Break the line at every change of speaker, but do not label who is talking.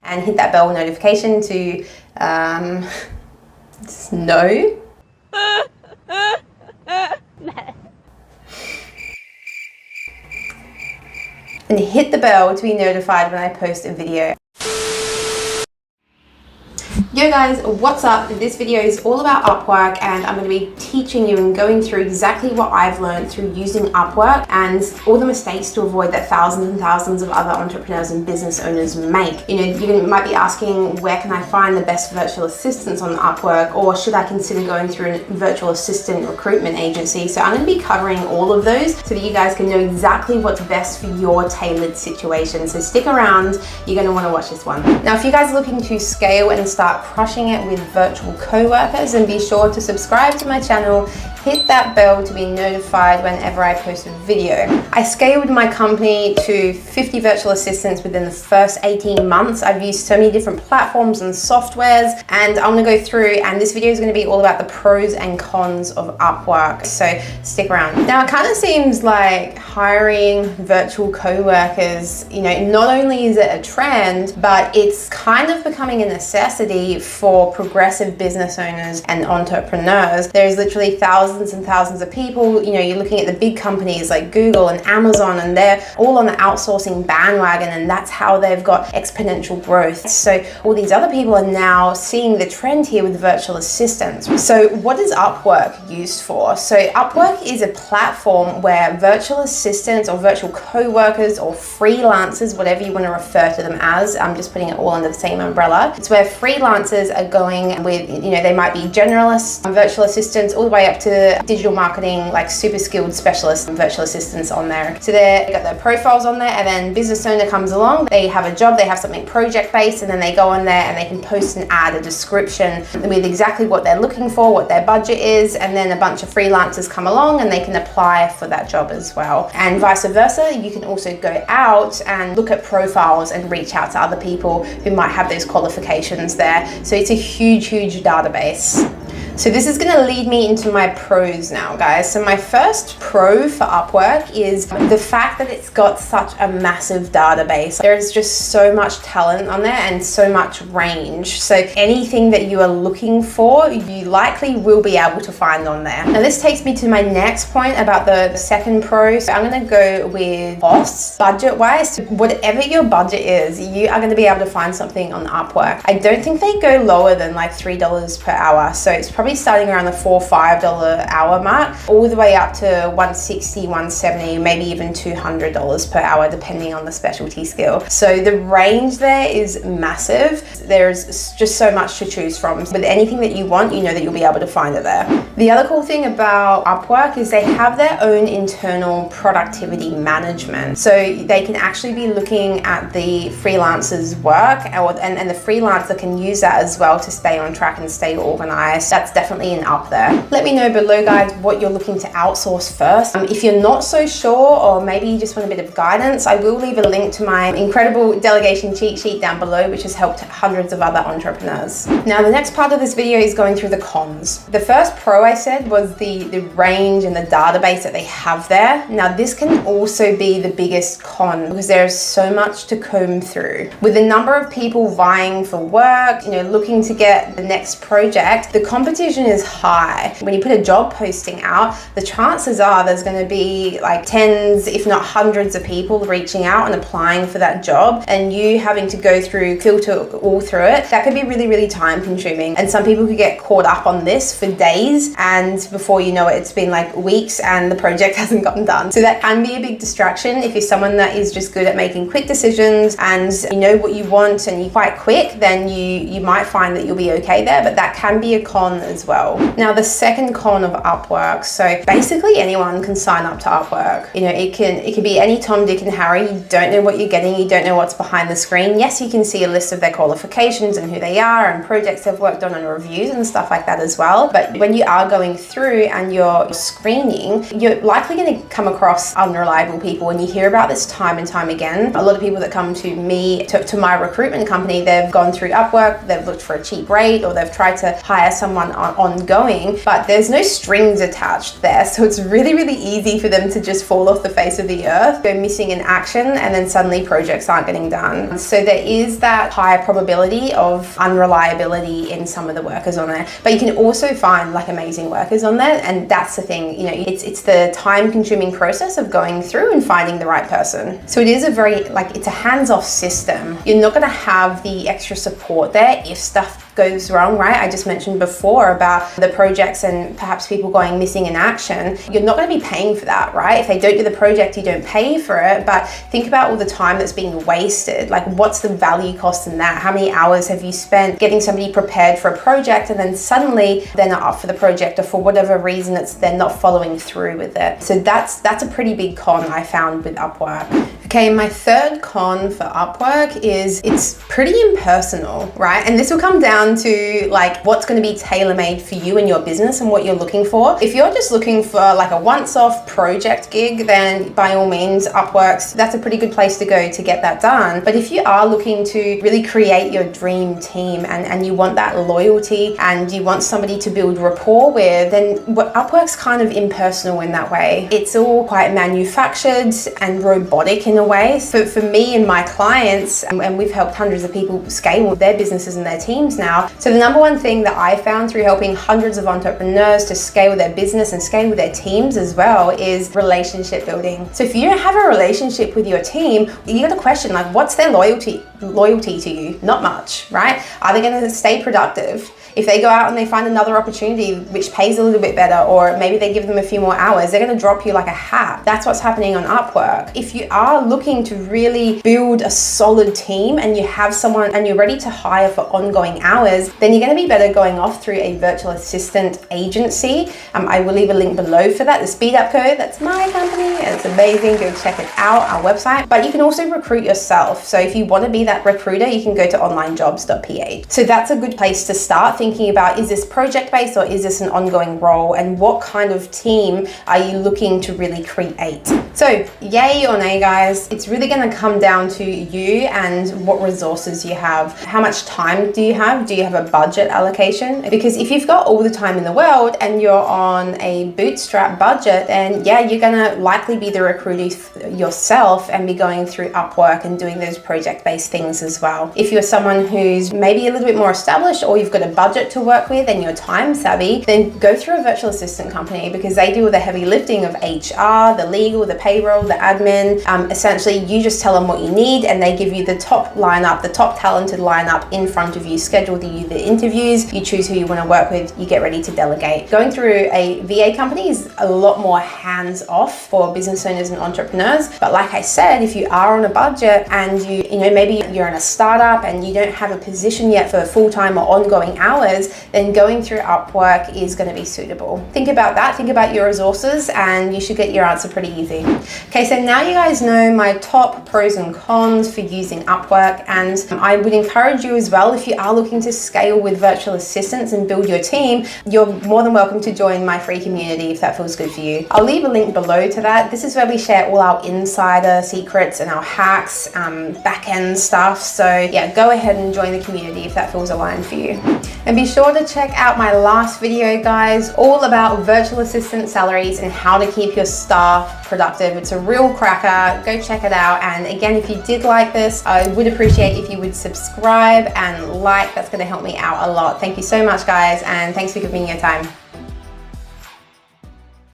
and hit that bell notification to know. And hit the bell to be notified when I post a video. Yo guys, what's up? This video is all about Upwork, and I'm going to be teaching you and going through exactly what I've learned through using Upwork and all the mistakes to avoid that thousands and thousands of other entrepreneurs and business owners make. You know, you might be asking, where can I find the best virtual assistants on Upwork, or should I consider going through a virtual assistant recruitment agency? So I'm going to be covering all of those so that you guys can know exactly what's best for your tailored situation. So stick around, you're going to want to watch this one. Now, if you guys are looking to scale and start crushing it with virtual co-workers, and be sure to subscribe to my channel, hit that bell to be notified whenever I post a video. I scaled my company to 50 virtual assistants within the first 18 months. I've used so many different platforms and softwares, and I'm going to go through, and this video is going to be all about the pros and cons of Upwork, so stick around. Now, it kind of seems like hiring virtual co-workers, you know, not only is it a trend, but it's kind of becoming a necessity for progressive business owners and entrepreneurs. There's literally thousands and thousands of people. You know, you're looking at the big companies like Google and Amazon, and they're all on the outsourcing bandwagon, and that's how they've got exponential growth. So all these other people are now seeing the trend here with virtual assistants. So what is Upwork used for? So Upwork is a platform where virtual assistants or virtual co-workers or freelancers, whatever you want to refer to them as, I'm just putting it all under the same umbrella. It's where freelancers are going with, you know, they might be generalists, virtual assistants, all the way up to digital marketing, like super skilled specialists and virtual assistants on there. So they've got their profiles on there, and then business owner comes along, they have a job, they have something project based, and then they go on there and they can post and add a description with exactly what they're looking for, what their budget is, and then a bunch of freelancers come along and they can apply for that job as well. And vice versa, you can also go out and look at profiles and reach out to other people who might have those qualifications there. So it's a huge database. So this is going to lead me into my pros now, guys. So my first pro for Upwork is the fact that it's got such a massive database. There is just so much talent on there and so much range. So anything that you are looking for, you likely will be able to find on there. Now this takes me to my next point about the second pro. So I'm going to go with costs. Budget-wise, so whatever your budget is, you are going to be able to find something on Upwork. I don't think they go lower than like $3 per hour. So it's probably starting around the $4 or $5 hour mark, all the way up to $160, $170, maybe even $200 per hour, depending on the specialty skill. So the range there is massive. There's just so much to choose from. With anything that you want, you know that you'll be able to find it there. The other cool thing about Upwork is they have their own internal productivity management. So they can actually be looking at the freelancer's work, and the freelancer can use that as well to stay on track and stay organized. That's definitely an up there. Let me know below, guys, what you're looking to outsource first. If you're not so sure, or maybe you just want a bit of guidance, I will leave a link to my incredible delegation cheat sheet down below, which has helped hundreds of other entrepreneurs. Now, the next part of this video is going through the cons. The first pro I said was the range and the database that they have there. Now, this can also be the biggest con because there's so much to comb through. With the number of people vying for work, you know, looking to get the next project, the competition is high. When you put a job posting out, the chances are there's going to be like tens, if not hundreds of people reaching out and applying for that job, and you having to go through, filter all through it. That could be really time consuming, and some people could get caught up on this for days, and before you know it, it's been like weeks and the project hasn't gotten done. So that can be a big distraction. If you're someone that is just good at making quick decisions and you know what you want and you're quite quick, then you might find that you'll be okay there, but that can be a con as well. Now, the second con of Upwork, so basically anyone can sign up to Upwork. You know, it can be any Tom, Dick and Harry. You don't know what you're getting, you don't know what's behind the screen. Yes, you can see a list of their qualifications and who they are and projects they've worked on and reviews and stuff like that as well. But when you are going through and you're screening, you're likely going to come across unreliable people, and you hear about this time and time again. A lot of people that come to me, to my recruitment company, they've gone through Upwork, they've looked for a cheap rate, or they've tried to hire someone ongoing, but there's no strings attached there. So it's really, really easy for them to just fall off the face of the earth, go missing in action, and then suddenly projects aren't getting done. So there is that higher probability of unreliability in some of the workers on there, but you can also find like amazing workers on there. And that's the thing, you know, it's the time consuming process of going through and finding the right person. So it is a very, like, it's a hands-off system. You're not going to have the extra support there if stuff goes wrong, right? I just mentioned before about the projects and perhaps people going missing in action. You're not going to be paying for that, right? If they don't do the project, you don't pay for it. But think about all the time that's being wasted. Like, what's the value cost in that? How many hours have you spent getting somebody prepared for a project, and then suddenly they're not up for the project, or for whatever reason they're not following through with it? So that's a pretty big con I found with Upwork. Okay, my third con for Upwork is it's pretty impersonal, right? And this will come down to like what's going to be tailor-made for you and your business and what you're looking for. If you're just looking for like a once-off project gig, then by all means, Upwork's, that's a pretty good place to go to get that done. But if you are looking to really create your dream team and you want that loyalty and you want somebody to build rapport with, then Upwork's kind of impersonal in that way. It's all quite manufactured and robotic in a way. So for me and my clients, and we've helped hundreds of people scale their businesses and their teams now. So the number one thing that I found through helping hundreds of entrepreneurs to scale their business and scale with their teams as well is relationship building. So if you don't have a relationship with your team, you got to question, like, what's their loyalty to you? Not much, right? Are they going to stay productive? If they go out and they find another opportunity which pays a little bit better, or maybe they give them a few more hours, they're going to drop you like a hat. That's what's happening on Upwork. If you are looking to really build a solid team and you have someone and you're ready to hire for ongoing hours, then you're going to be better going off through a virtual assistant agency. I will leave a link below for that, the Speed Up Code. That's my company and it's amazing. Go check it out, our website. But you can also recruit yourself. So if you want to be that recruiter, you can go to onlinejobs.ph. So that's a good place to start thinking about, is this project-based or is this an ongoing role, and what kind of team are you looking to really create? So yay or nay, guys, it's really going to come down to you and what resources you have. How much time do you have? Do you have a budget allocation? Because if you've got all the time in the world and you're on a bootstrap budget, then yeah, you're going to likely be the recruiter yourself and be going through Upwork and doing those project-based things as well. If you're someone who's maybe a little bit more established, or you've got a budget to work with and you're time savvy, then go through a virtual assistant company, because they do all the heavy lifting of HR, the legal, the payroll, the admin. Essentially, you just tell them what you need and they give you the top lineup, the top talented lineup in front of you, schedule you the interviews, you choose who you want to work with, you get ready to delegate. Going through a VA company is a lot more hands-off for business owners and entrepreneurs. But like I said, if you are on a budget and you know, maybe you're in a startup and you don't have a position yet for full-time or ongoing hours, then going through Upwork is going to be suitable. Think about that, think about your resources, and you should get your answer pretty easy. Okay, so now you guys know my top pros and cons for using Upwork, and I would encourage you as well, if you are looking to scale with virtual assistants and build your team, you're more than welcome to join my free community if that feels good for you. I'll leave a link below to that. This is where we share all our insider secrets and our hacks, back-end stuff. So yeah, go ahead and join the community if that feels aligned for you. And be sure to check out my last video, guys, all about virtual assistant salaries and how to keep your staff productive. It's a real cracker. Go check it out. And again, if you did like this, I would appreciate if you would subscribe and like. That's going to help me out a lot. Thank you so much, guys, and thanks for giving me your time.